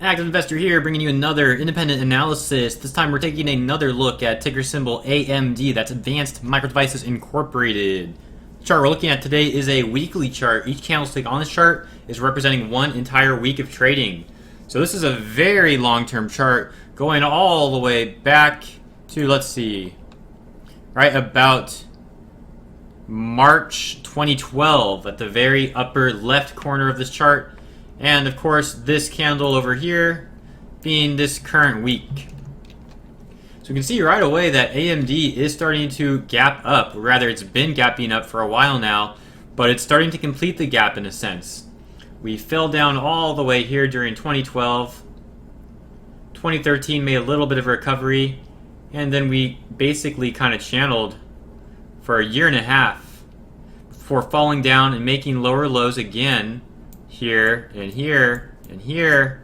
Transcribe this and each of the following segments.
Active Investor here, bringing you another independent analysis. This time we're taking another look at ticker symbol AMD, that's Advanced Micro Devices Incorporated. The chart we're looking at today is a weekly chart. Each candlestick on this chart is representing one entire week of trading. So this is a very long-term chart going all the way back to, let's see, right about March 2012 at the very upper left corner of this chart. And of course, this candle over here being this current week. So you can see right away that AMD is starting to gap up. Or rather, it's been gapping up for a while now, but it's starting to complete the gap in a sense. We fell down all the way here during 2012. 2013 made a little bit of a recovery, and then we basically kind of channeled for a year and a half before falling down and making lower lows again. Here and here and here,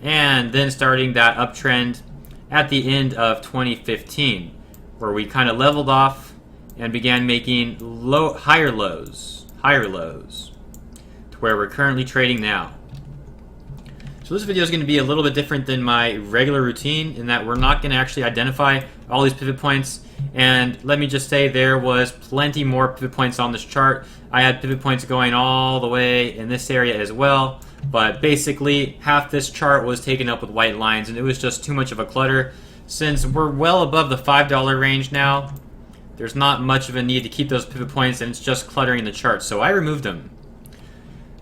and then starting that uptrend at the end of 2015, where we kind of leveled off and began making higher lows, to where we're currently trading now. So this video is going to be a little bit different than my regular routine in that we're not going to actually identify all these pivot points. And let me just say, there was plenty more pivot points on this chart. I had pivot points going all the way in this area as well, but basically half this chart was taken up with white lines, and it was just too much of a clutter. Since we're well above the $5 range now, there's not much of a need to keep those pivot points, and it's just cluttering the chart, so I removed them.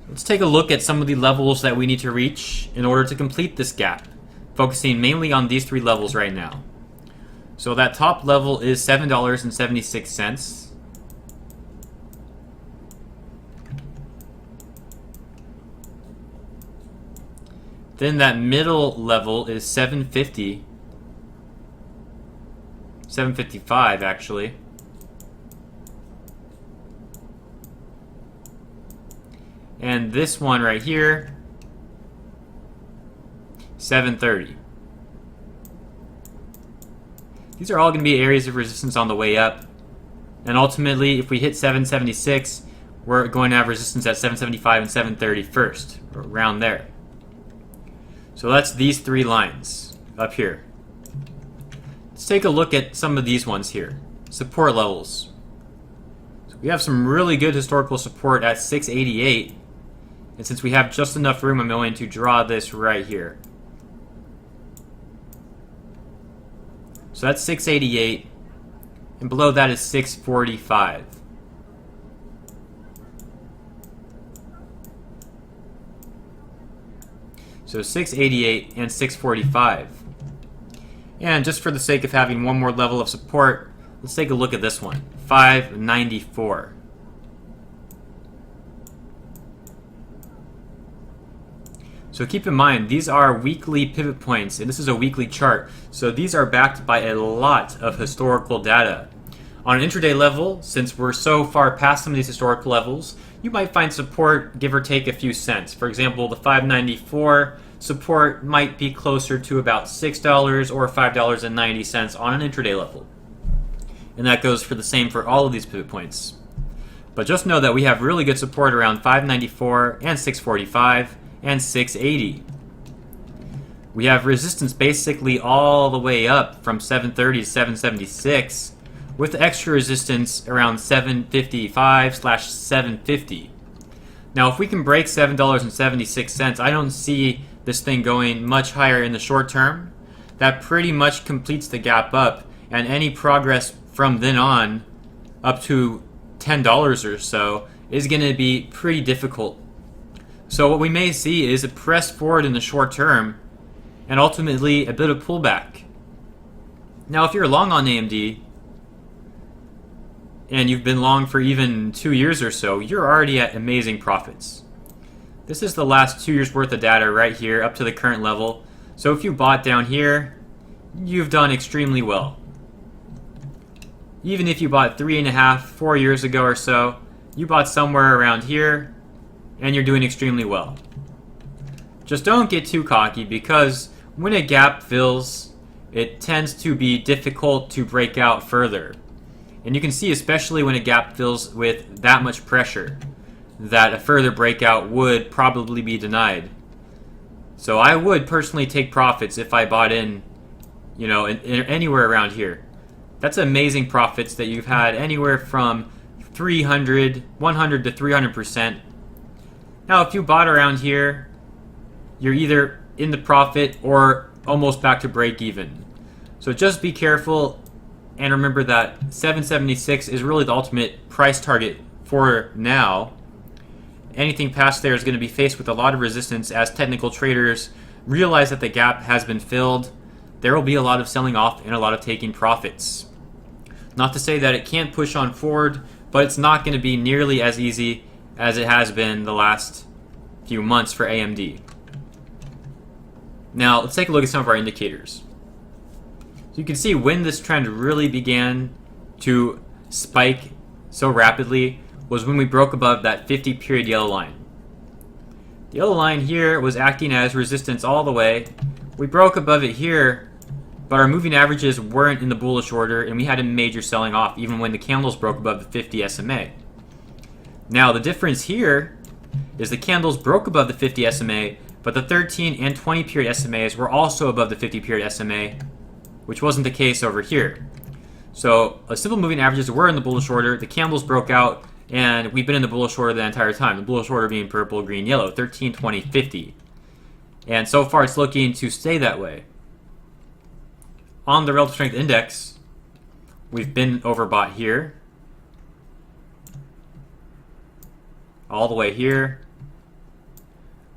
Let's take a look at some of the levels that we need to reach in order to complete this gap, focusing mainly on these three levels right now. So that top level is $7.76. Then that middle level is $7.50. $7.55 actually. And this one right here, $7.30. These are all going to be areas of resistance on the way up. And ultimately, if we hit 776, we're going to have resistance at 775 and 730 first, or around there. So that's these three lines up here. Let's take a look at some of these ones here. Support levels. So we have some really good historical support at 688. And since we have just enough room, I'm going to draw this right here. So that's 688, and below that is 645. So 688 and 645. And just for the sake of having one more level of support, let's take a look at this one, 594. So keep in mind, these are weekly pivot points, and this is a weekly chart. So these are backed by a lot of historical data. On an intraday level, since we're so far past some of these historical levels, you might find support give or take a few cents. For example, the 594 support might be closer to about $6 or $5.90 on an intraday level. And that goes for the same for all of these pivot points. But just know that we have really good support around 594 and 645. And 680. We have resistance basically all the way up from 730 to 776, with extra resistance around 755/750. Now, if we can break $7.76, I don't see this thing going much higher in the short term. That pretty much completes the gap up, and any progress from then on up to $10 or so is going to be pretty difficult. So what we may see is a press forward in the short term and ultimately a bit of pullback. Now, if you're long on AMD and you've been long for even 2 years or so, you're already at amazing profits. This is the last 2 years worth of data right here up to the current level. So if you bought down here, you've done extremely well. Even if you bought 3.5, 4 years ago or so, you bought somewhere around here, and you're doing extremely well. Just don't get too cocky, because when a gap fills, it tends to be difficult to break out further. And you can see, especially when a gap fills with that much pressure, that a further breakout would probably be denied. So I would personally take profits if I bought in, you know, anywhere around here. That's amazing profits that you've had anywhere from 100 to 300%. Now, if you bought around here, you're either in the profit or almost back to break even. So just be careful and remember that 776 is really the ultimate price target for now. Anything past there is going to be faced with a lot of resistance as technical traders realize that the gap has been filled. There will be a lot of selling off and a lot of taking profits. Not to say that it can't push on forward, but it's not going to be nearly as easy as it has been the last few months for AMD. Now, let's take a look at some of our indicators. So you can see when this trend really began to spike so rapidly was when we broke above that 50-period yellow line. The yellow line here was acting as resistance all the way. We broke above it here, but our moving averages weren't in the bullish order, and we had a major selling off even when the candles broke above the 50 SMA. Now, the difference here is the candles broke above the 50 SMA, but the 13 and 20 period SMAs were also above the 50 period SMA, which wasn't the case over here. So, simple moving averages were in the bullish order, the candles broke out, and we've been in the bullish order the entire time. The bullish order being purple, green, yellow, 13, 20, 50. And so far it's looking to stay that way. On the relative strength index, we've been overbought here, all the way here,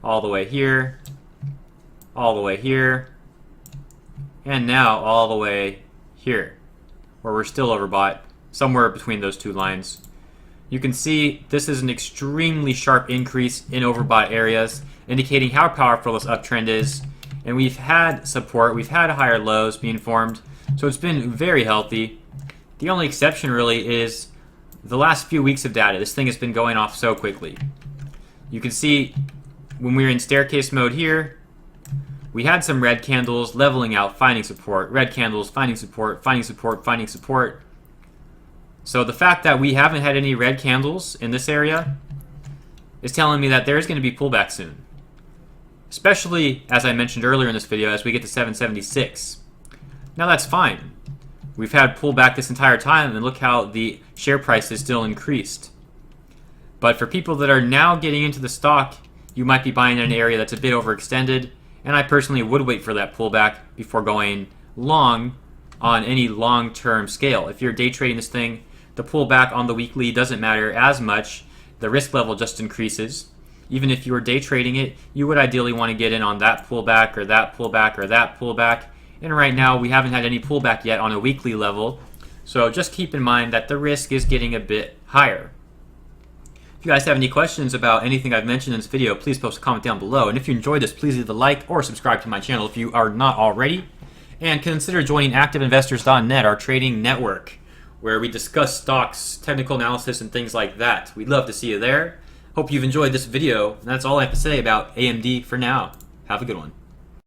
all the way here, all the way here, and now all the way here, where we're still overbought, somewhere between those two lines. You can see this is an extremely sharp increase in overbought areas, indicating how powerful this uptrend is. And we've had support, we've had higher lows being formed, so it's been very healthy. The only exception really is the last few weeks of data. This thing has been going off so quickly. You can see when we were in staircase mode here, we had some red candles leveling out, finding support, red candles, finding support, finding support, finding support. So the fact that we haven't had any red candles in this area is telling me that there's going to be pullback soon. Especially, as I mentioned earlier in this video, as we get to 776. Now that's fine. We've had pullback this entire time, and look how the share price has still increased. But for people that are now getting into the stock, you might be buying in an area that's a bit overextended, and I personally would wait for that pullback before going long on any long-term scale. If you're day trading this thing, the pullback on the weekly doesn't matter as much. The risk level just increases. Even if you were day trading it, you would ideally want to get in on that pullback or that pullback or that pullback. And right now, we haven't had any pullback yet on a weekly level. So just keep in mind that the risk is getting a bit higher. If you guys have any questions about anything I've mentioned in this video, please post a comment down below. And if you enjoyed this, please leave a like or subscribe to my channel if you are not already. And consider joining ActiveInvestors.net, our trading network, where we discuss stocks, technical analysis, and things like that. We'd love to see you there. Hope you've enjoyed this video. And that's all I have to say about AMD for now. Have a good one.